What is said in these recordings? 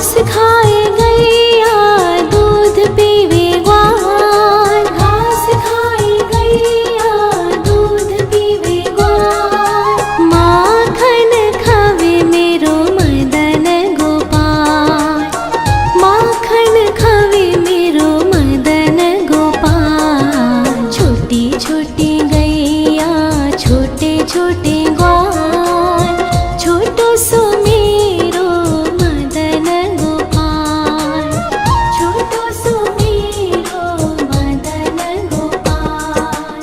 घास खाए गैया दूध पीवे ग्वाल, घास खाए गैया दूध पीवे ग्वाल। माखन खावे मेरो मदन गोपाल, माखन खावे मेरो मदन गोपाल। छोटी छोटी गैया छोटे छोटे ग्वाल, छोटो सो मेरो मदन गोपाल, छोटो सो मेरो मदन गोपाल।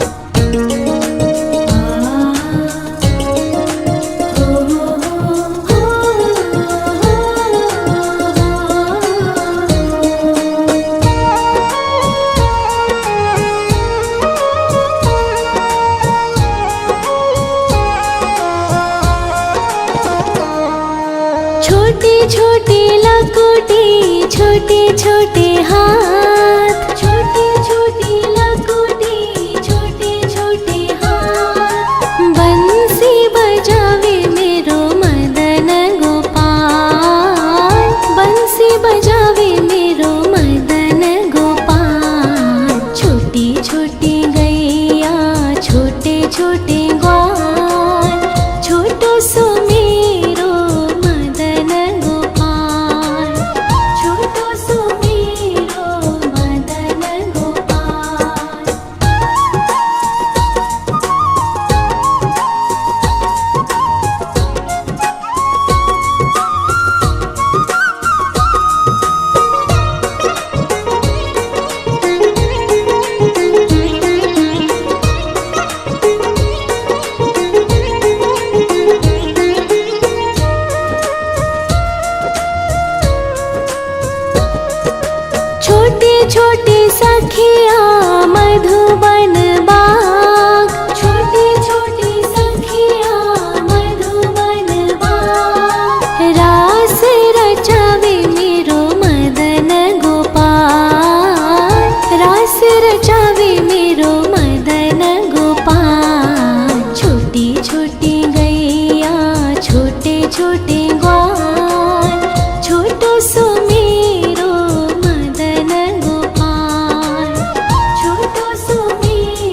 छोटी छोटी लकुटी छोटे छोटे हाथ, छोटी छोटी लकुटी छोटे छोटे हाथ। बंसी बजावे मेरो मदन गोपाल, बंसी बजावे मेरो मदन गोपाल। छोटी छोटी गैया छोटे छोटे ग्वाल, छोटो सो मेरो मदन गोपाल, छोटो सो मेरो मदन गोपाल। छोटी छोटी सखिया मधुबन बाग, छोटी छोटी सखिया मधुबन बाग। रास रचावे मेरो मदन गोपाल, रास रचावे मेरो मदन गोपाल। छोटी छोटी गैया छोटे छोटे ग्वाल, छोटो सो मेरो मदन गोपाल, छोटो सो मेरो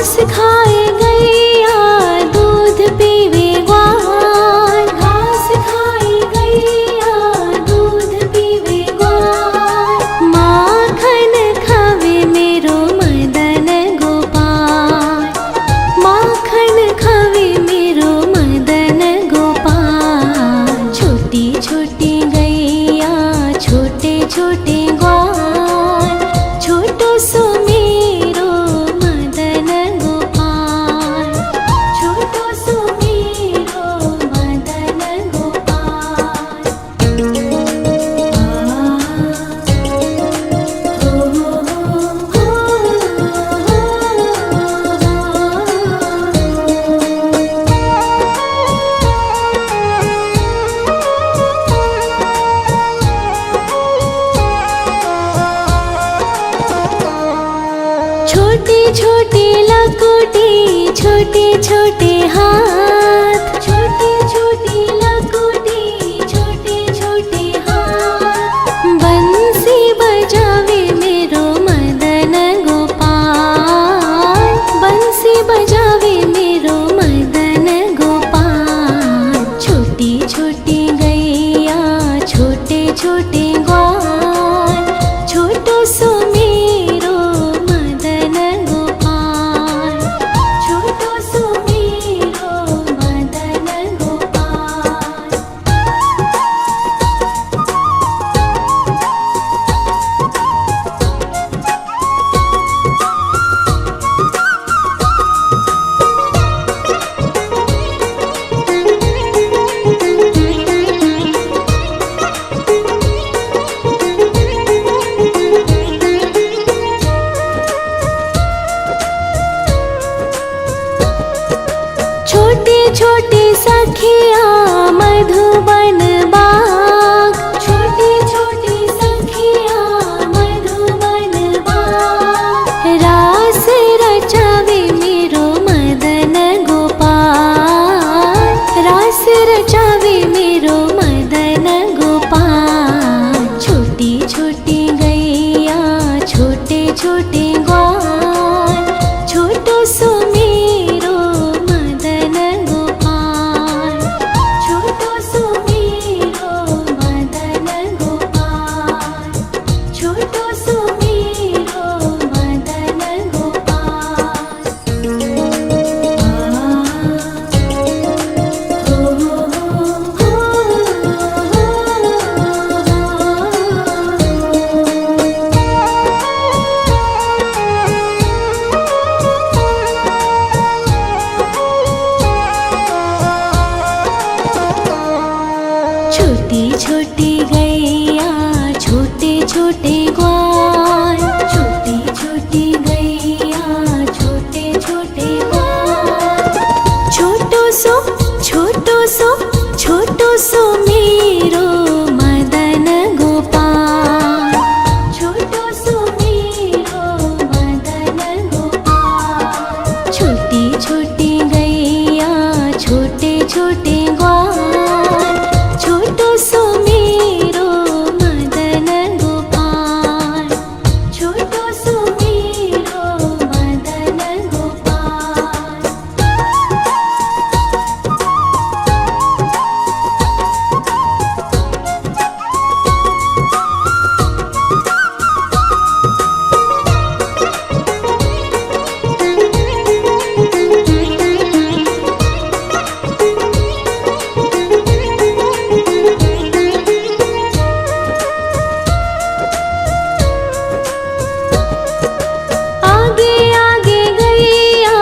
घास खाए गैया दूध पीवे ग्वाल, घास खाए गैया दूध पीवे ग्वाल। माखन खावे मेरो मदन गोपाल, माखन खावे मेरो मदन गोपाल। छोटी छोटी गैया छोटे छोटे ग्वाल, छोटो सो मेरो मदन गोपाल, छोटो सो मेरो मदन गोपाल। छोटी छोटी लकुटी छोटे छोटे हाथ, छोटी छोटी लकुटी छोटे छोटे हाथ। बंसी बजावे मेरो मदन गोपाल, बंसी बजावे मेरो मदन गोपाल। छोटी छोटी गैया छोटे छोटे ग्वाल, छोटो सो मेरो मदन गोपाल, छोटो सो मेरो मदन गोपाल। छोटी छोटी सखिया मधुबन बाग, छोटी छोटी सखिया मधुबन बाग। रास रचावे मेरो मदन गोपाल, रास रचावे मेरो मदन गोपाल। छोटी छोटी गैया छोटे छोटे ग्वाल, छोटो सो मेरो मदन गोपाल, छोटो सो मेरो मदन गोपाल, छोटो सो मेरो मदन गोपाल। छोटी छोटी गैया छोटे छोटे ग्वाल, छोटी छोटी गैया छोटे छोटे ग्वाल। छोटो सो छोटो सो छोटो सो मेरो मदन गोपाल, छोटो सो मेरो मदन गोपाल। छोटी छोटी गैया छोटे छोटे ग्वाल, छोटो सो मेरो मदन गोपाल, छोटो सो मेरो मदन गोपाल। आगे आगे गैया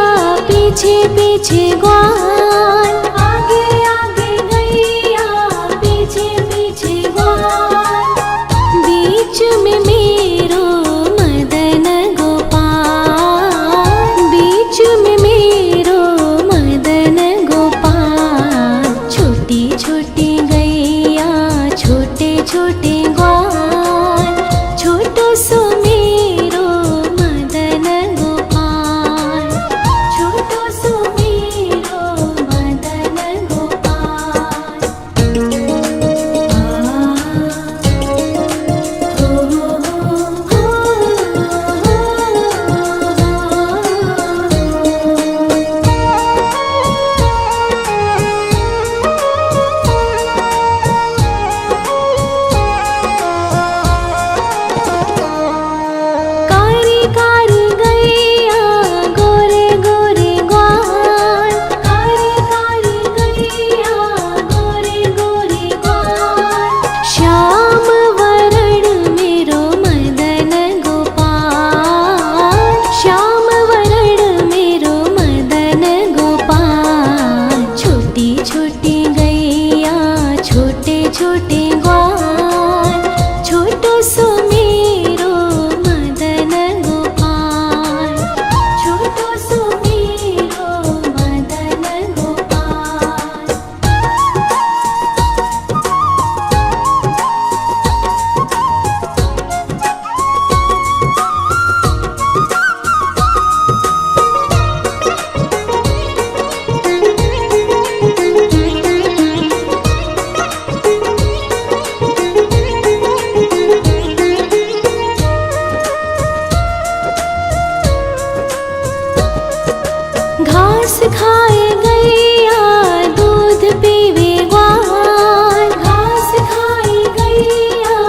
पीछे पीछे ग्वाल, आगे आगे गैया पीछे पीछे ग्वाल। बीच में मेरो मदन गोपाल, बीच में मेरो मदन गोपाल। छोटी छोटी गैया छोटे छोटे ग्वाल, छोटो सो मेरो मदन गोपाल, छोटो सो मेरो घास खाए गैया दूध पीवे ग्वाल, घास खाए गैया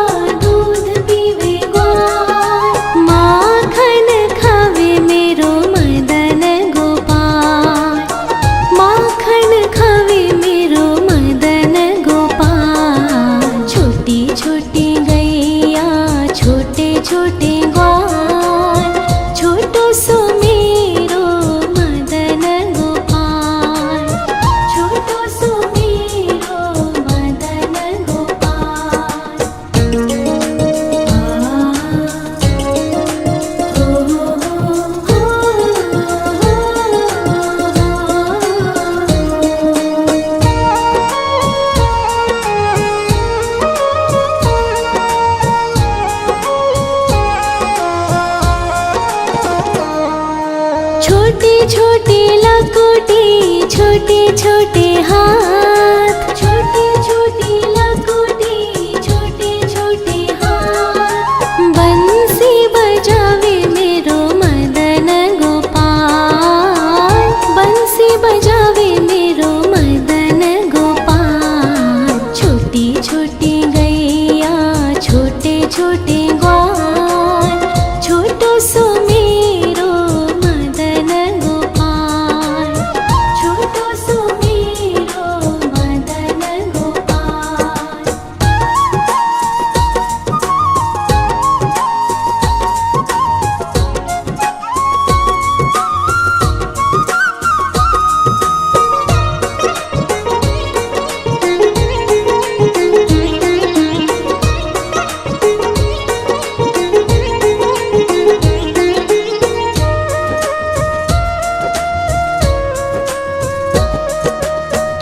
दूध पीवे ग्वाल। माखन खावे मेरो मदन गोपाल, माखन खावे मेरो मदन गोपाल। छोटी छोटी गैया छोटे छोटे ग्वाल, छोटो सो मेरो मदन गोपाल, छोटो सो मेरो मदन गोपाल। छोटी छोटी लकोटी छोटे छोटे हाथ, छोटी छोटी लकोटी छोटे छोटे हाथ। बंसी बजावे मेरो मदन गोपाल, बंसी बजावे मेरो मदन गोपाल। छोटी छोटी गैया छोटे छोटे ग्वाल, छोटो सो मेरो मदन गोपाल, छोटो सो मेरो मदन गोपाल।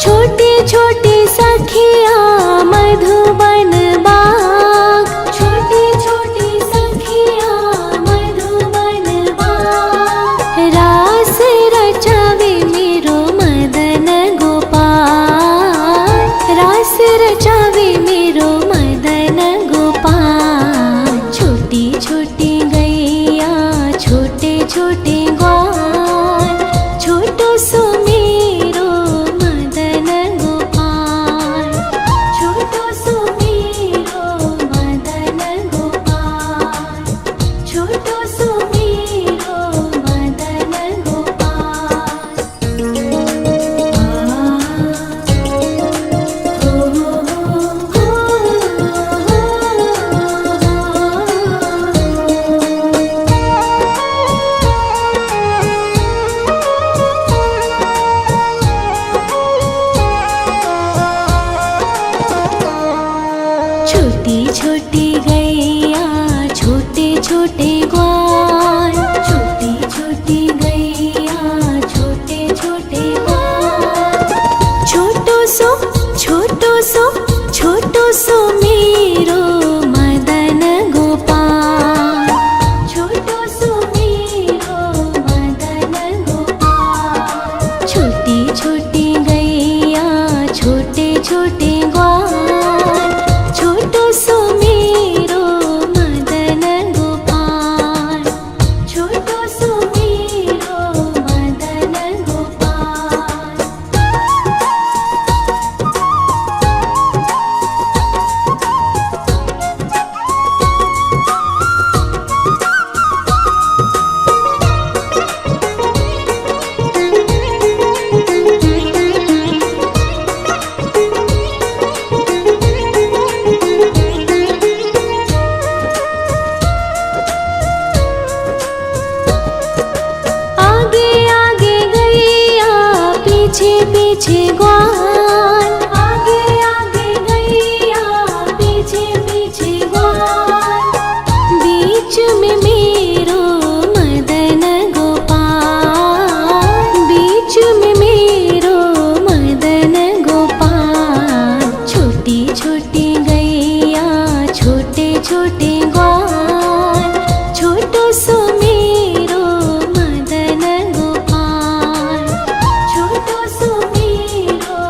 छोटे छोटे सखिया मधुबन बाग, छोटे छोटे सखिया मधुबन बाग। रास रचावे मेरो मदन गोपाल, रास रचावे मेरो मदन गोपाल। छोटी छोटी गैया छोटे छोटे ग्वाल, छोटो सो मेरो मदन गोपाल, छोटो सो मेरो मदन गोपाल, छोटो सो मेरो मदन गोपाल। छोटी छोटी गैया छोटे छोटे ग्वाल, छोटी छोटी गैया छोटे छोटे ग्वाल। छोटो सो छोटो सो छोटो सो मेरो मदन गोपाल, छोटो सो मेरो मदन गोपाल। छोटी छोटी गैया छोटे छोटे ग्वाल, छोटो सो मेरो मदन गोपाल, छोटो सो मेरो मदन गोपाल। आगे आगे गैया पीछे पीछे ग्वाल, आगे आगे गैया पीछे पीछे ग्वाल। बीच में मेरो मदन गोपाल, बीच में मेरो मदन गोपाल। छोटी छोटी गैया छोटे छोटे ग्वाल, छोटो सो मेरो मदन गोपाल, छोटो सो मेरो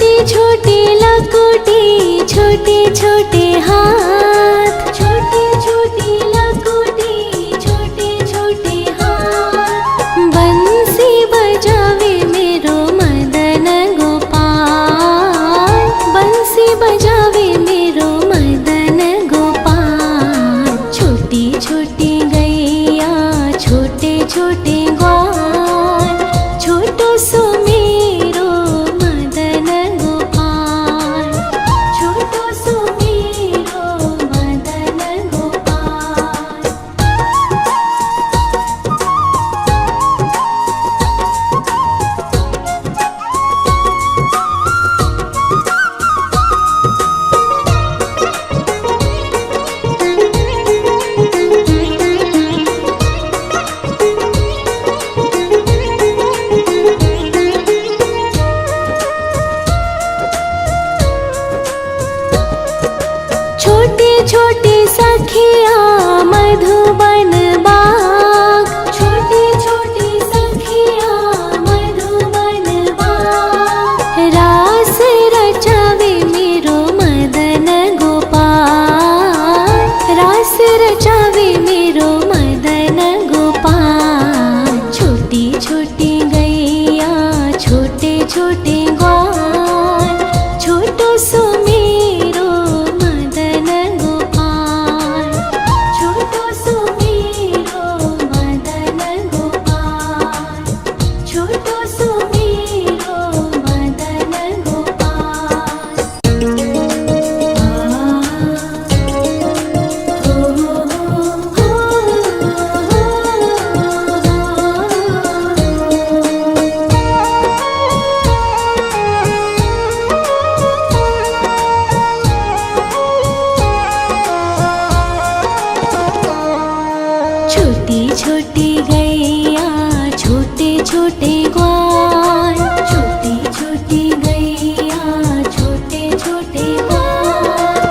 छोटे छोटे लकोटे छोटे छोटे हाथ, छोटे छोटे लकोटे छोटे छोटे हाथ। बंसी बजावे मेरो मदन गोपाल, बंसी बजावे मेरो मदन गोपाल। छोटी छोटी गैया छोटे छोटे ग्वाल, छोटो सो मेरो मदन गोपाल, छोटो सो मेरो मदन गोपाल। छोटे छोटे सखिया मधुबन बाग, छोटे छोटे सखिया मधुबन बाग। रास रचावे मेरो मदन गोपाल, रास रचावे मेरो मदन गोपाल। छोटी छोटी गैया छोटे छोटे ग्वाल, छोटो सो मेरो मदन गोपाल, छोटो सो मेरो मदन गोपाल, छोटो सो मेरो मदन गोपाल। छोटी छोटी गैया छोटे छोटे ग्वाल, छोटी छोटी गैया छोटे छोटे ग्वाल।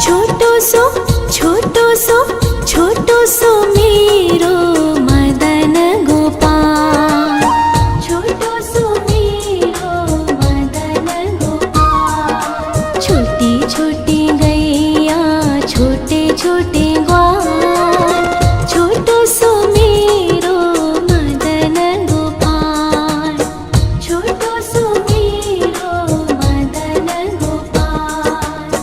छोटो सो छोटो सो छोटो सो मेरो मदन गोपाल, छोटो सो मेरो मदन गोपाल। छोटी छोटी गैया छोटे छोटे ग्वाल, छोटो सो मेरो मदन गोपाल, छोटो सो मेरो मदन गोपाल।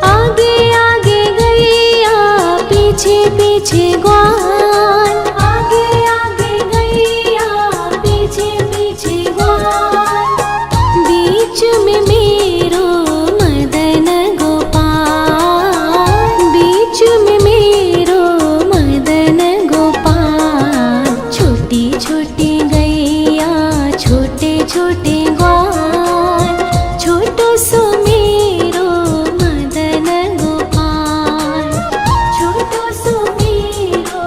आगे आगे गैया पीछे पीछे ग्वाल, आगे आगे गैया पीछे पीछे ग्वाल। बीच में मेरो मदन गोपाल, बीच में मेरो मदन गोपाल। छोटी छोटी गैया छोटे छोटे ग्वाल, छोटो सो मेरो मदन गोपाल, छोटो सो मेरो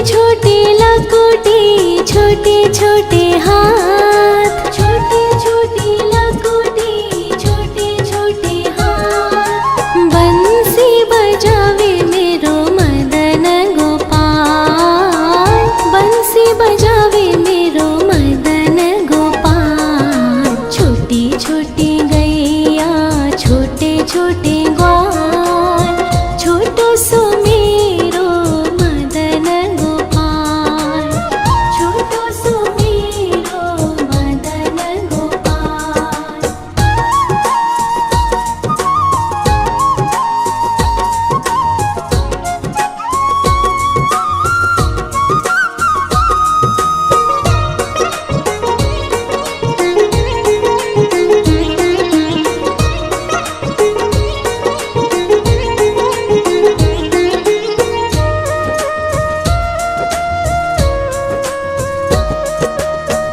छोटी लकोटी, छोटे छोटे हाथ, छोटी छोटी लकोटी, छोटे छोटे हाथ। बंसी बजावे मेरो मदन गोपाल, बंसी बजावे मेरो मदन गोपाल। छोटी छोटी गैया, छोटे छोटे ग्वाल, छोटो सो मेरो मदन गोपाल, छोटो सो मेरो मदन गोपाल।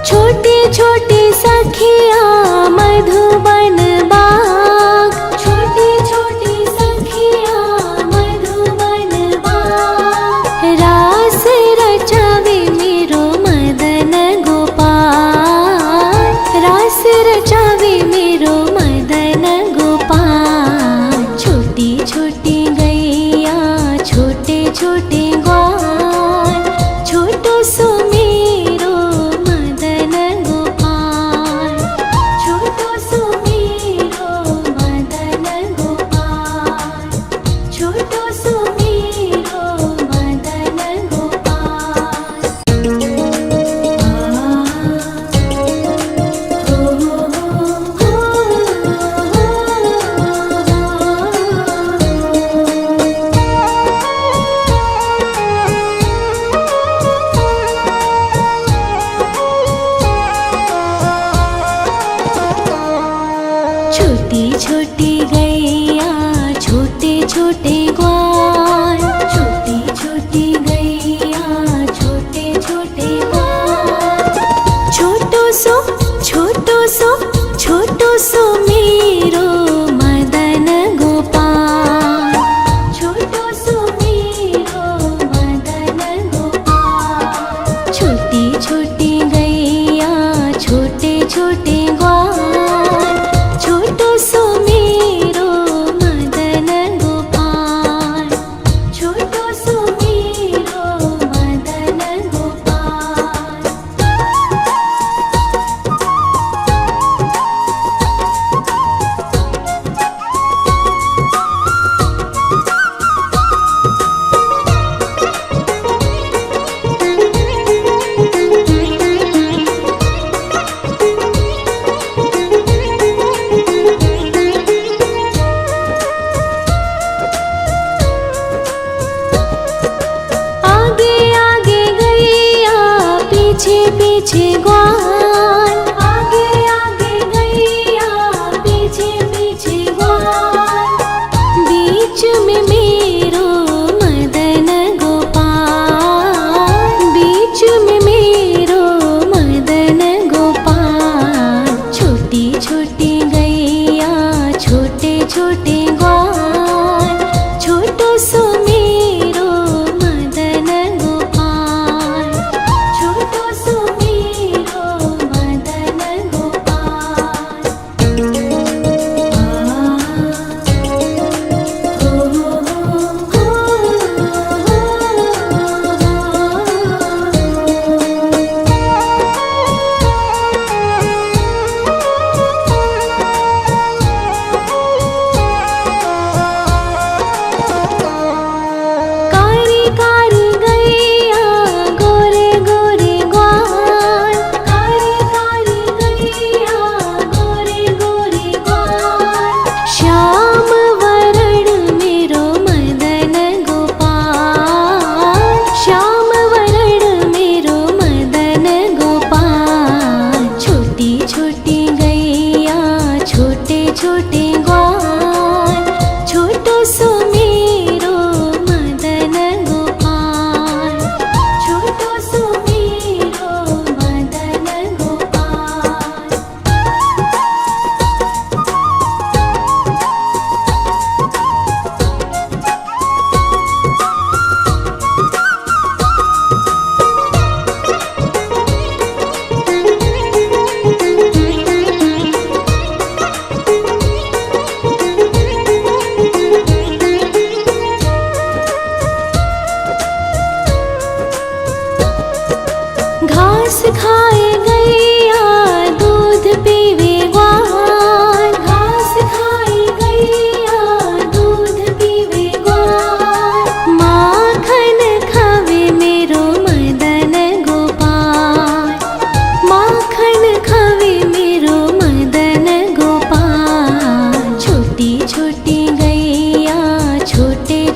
छोटी छोटी सखिया मधुबन बाग, छोटी छोटी सखिया मधुबन बाग। रास रचावे मेरो मदन गोपाल, रास रचावे मेरो मदन गोपाल। छोटी छोटी गैया, छोटे छोटे ग्वाल, छोटो सो मेरो मदन गोपाल, छोटो सो मेरो मदन गोपाल, छोटो सो मेरो मदन गोपाल। छोटी छोटी गैया, छोटे छोटे ग्वाल, छोटी छोटी गैया, छोटे छोटे ग्वाल। छोटो सो छोटो सो छोटो सो मेरो मदन गोपाल, छोटो सो मेरो मदन गोपाल। छोटी छोटी गैया, छोटे छोटे ग्वाल, छोटो सो मेरो मदन गोपाल, छोटो सो मेरो मदन गोपाल। आगे आगे गैया, पीछे पीछे ग्वाल, आगे आगे गैया, पीछे पीछे ग्वाल। बीच में मेरो मदन गोपाल, बीच में मेरो मदन गोपाल। छोटी छोटी गैया, छोटे छोटे ग्वाल, छोटो सो मेरो मदन गोपाल, छोटो सो मेरो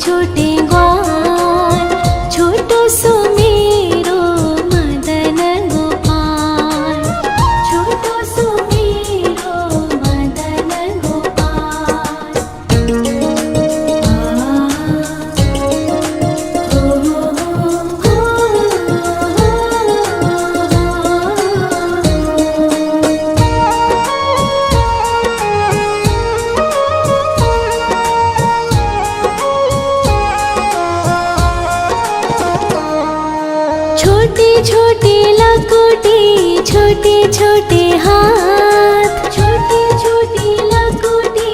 छोटे ग्वाल, छोटो सो मेरो मदन गोपाल, छोटो सो मेरो मदन गोपाल। छोटे छोटे लकोटी, छोटे छोटे हाथ, छोटे छोटे लकोटी,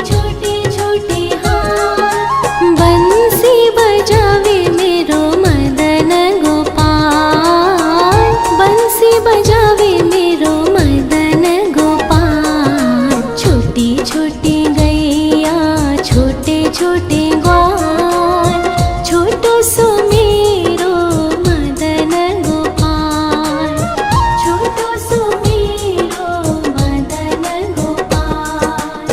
छोटे छोटे हाथ। बंसी बजावे मेरो मदन गोपाल, बंसी बजावे मेरो मदन गोपाल। छोटी छोटी गैया, छोटे छोटे ग्वाल, छोटो सो मेरो मदन गोपाल, छोटो सो मेरो मदन गोपाल।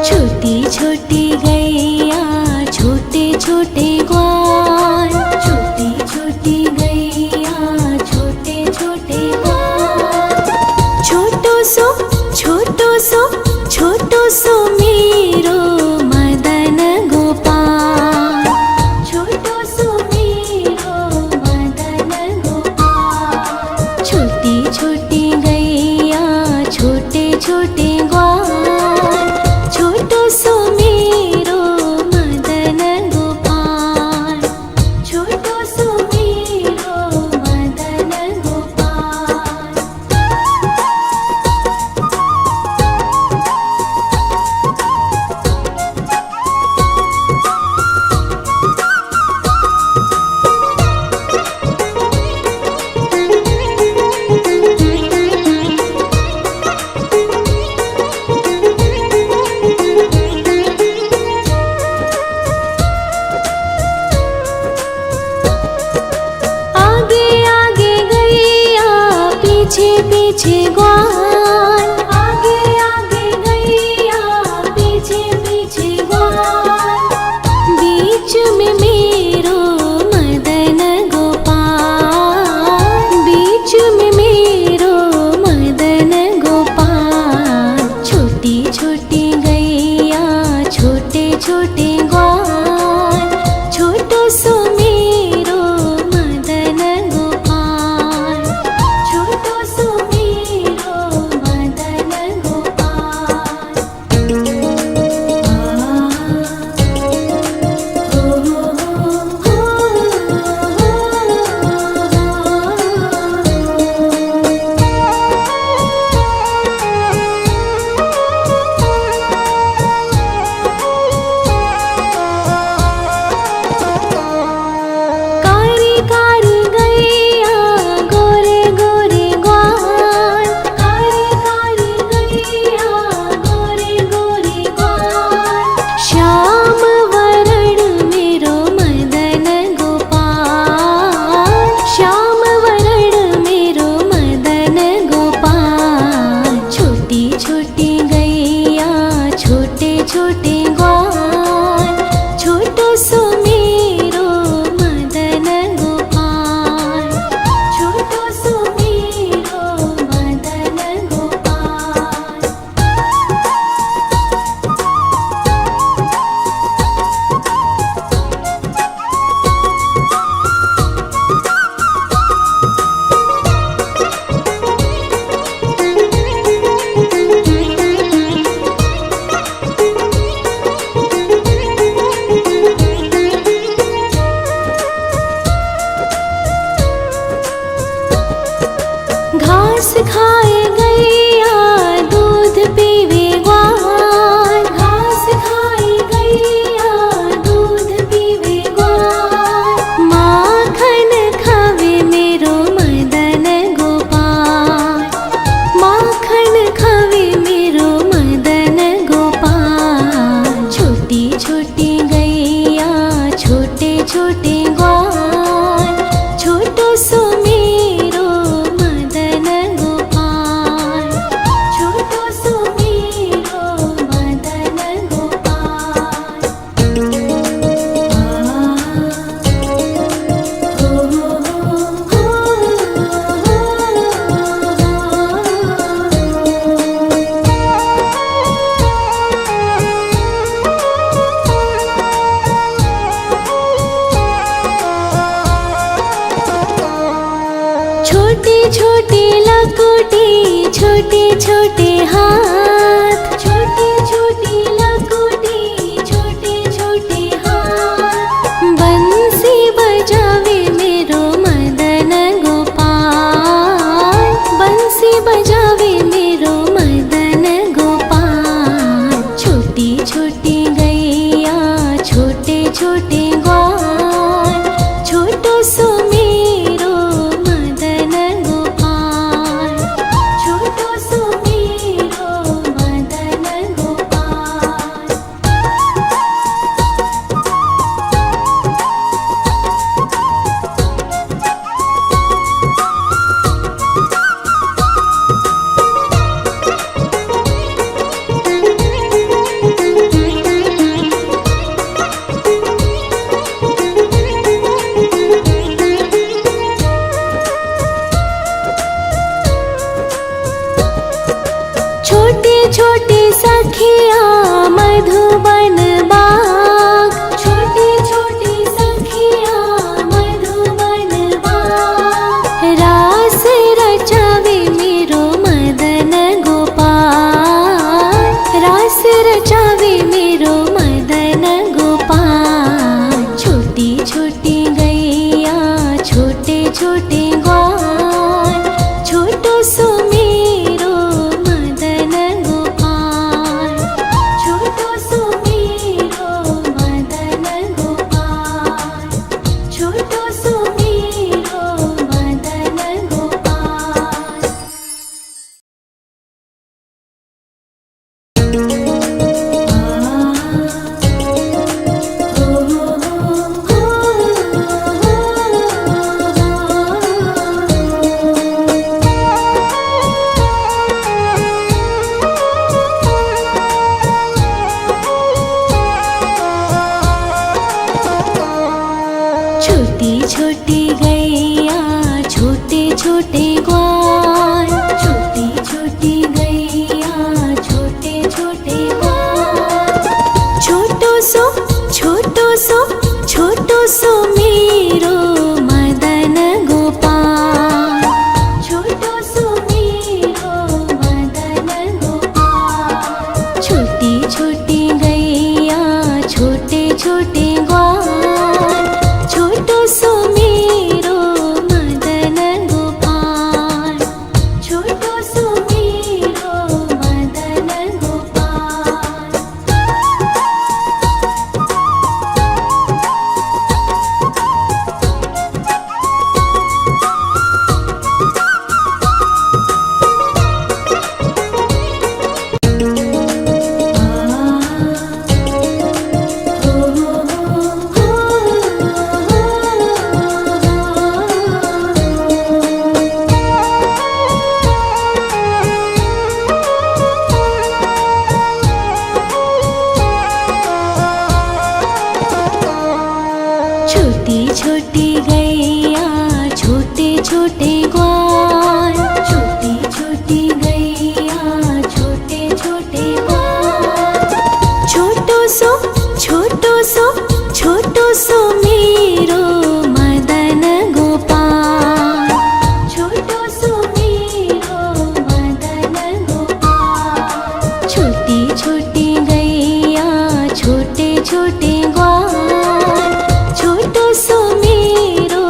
छोटी छोटी गैया, छोटे छोटे ग्वाल, छोटी छोटी गैया, छोटे छोटे ग्वाल। छोटो सो छोटो सो छोटो सो मेरो मदन गोपाल, छोटो सो मेरो मदन गोपाल। छोटी छोटी गैया, छोटे छोटे ग्वाल, छोटो सो मेरो मदन गोपाल, छोटो सो मेरो मदन गोपाल। आगे आगे गैया, पीछे पीछे ग्वाल, आगे आगे गैया, पीछे पीछे ग्वाल। बीच में मेरो मदन गोपाल, बीच में मेरो मदन गोपाल। छोटी छोटी गैया, छोटे छोटे ग्वाल, छोटो सो मेरो मदन गोपाल, छोटो सो मेरो छोटे छोटे ग्वाल, छोटो सो मेरो मदन गोपाल, छोटो सो मेरो मदन गोपाल। छोटे छोटे लकोटे, छोटे छोटे हाथ, छोटे छोटे लकोटे, छोटे छोटे हाथ। बंसी बजावे मेरो मदन गोपाल, बंसी बजावे मेरो मदन गोपाल। छोटी छोटी गैया, छोटे छोटे ग्वाल, छोटो सो मेरो मदन गोपाल, छोटो सो मेरो मदन गोपाल। छोटे छोटे सखिया मधुबन बाग, छोटे छोटे सखिया मधुबन बाग। रास रचावे मेरो मदन गोपाल, रास रचावे मेरो मदन गोपाल। छोटी छोटी गैया, छोटे छोटे ग्वाल, छोटो सो मेरो मदन गोपाल, छोटो सो मेरो मदन गोपाल, छोटो सो मेरो मदन गोपाल। छोटी छोटी गैया, छोटे छोटे ग्वाल, छोटी छोटी गैया, छोटे छोटे ग्वाल। छोटो सो छोटो सो छोटो सो मेरो मदन गोपाल, छोटो सो मेरो मदन गोपाल। छोटी छोटी गैया, छोटे छोटे ग्वाल, छोटो सो मेरो मदन गोपाल, छोटो सो मेरो मदन गोपाल। छोटी छोटी गैया, छोटे छोटे ग्वाल, छोटी छोटी गैया, छोटे छोटे ग्वाल। छोटो सो छोटो सो छोटो सो मेरो मदन गोपाल, छोटो सो मेरो मदन गोपाल। छोटी छोटी गैया, छोटे छोटे ग्वाल, छोटो सो मेरो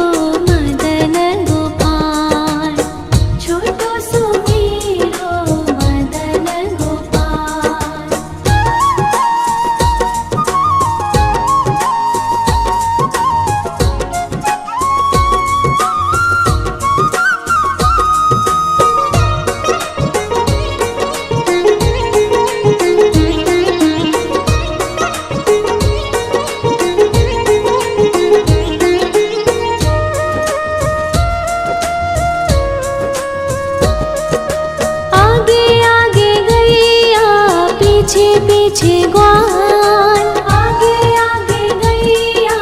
पीछे ग्वाल, आगे आगे गैया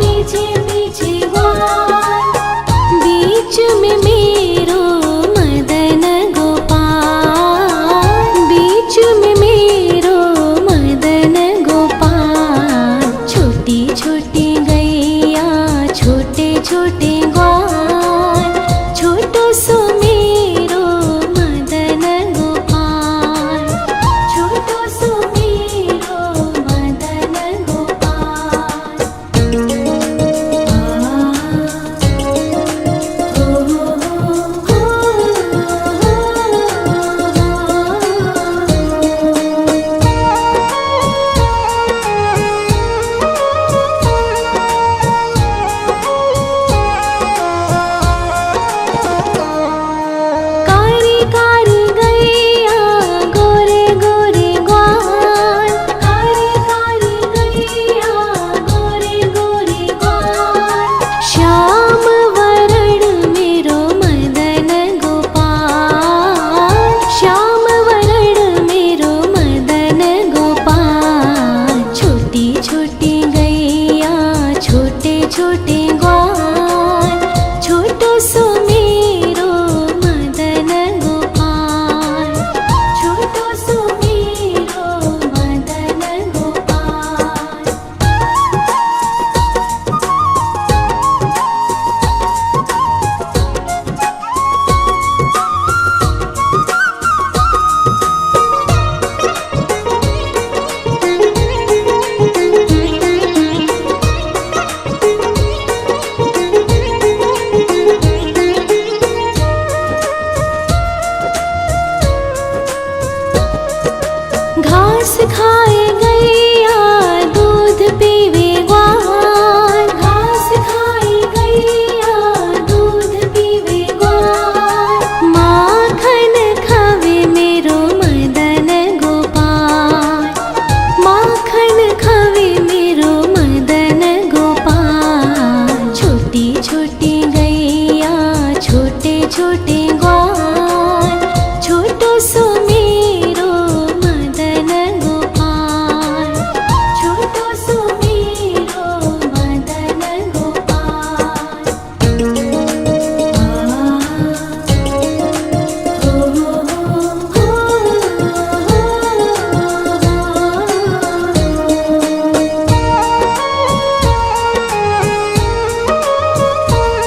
पीछे पीछे ग्वाल, बीच में मेरो मदन गोपाल, बीच में मेरो मदन गोपाल। छोटी छोटी गैया छोटे छोटे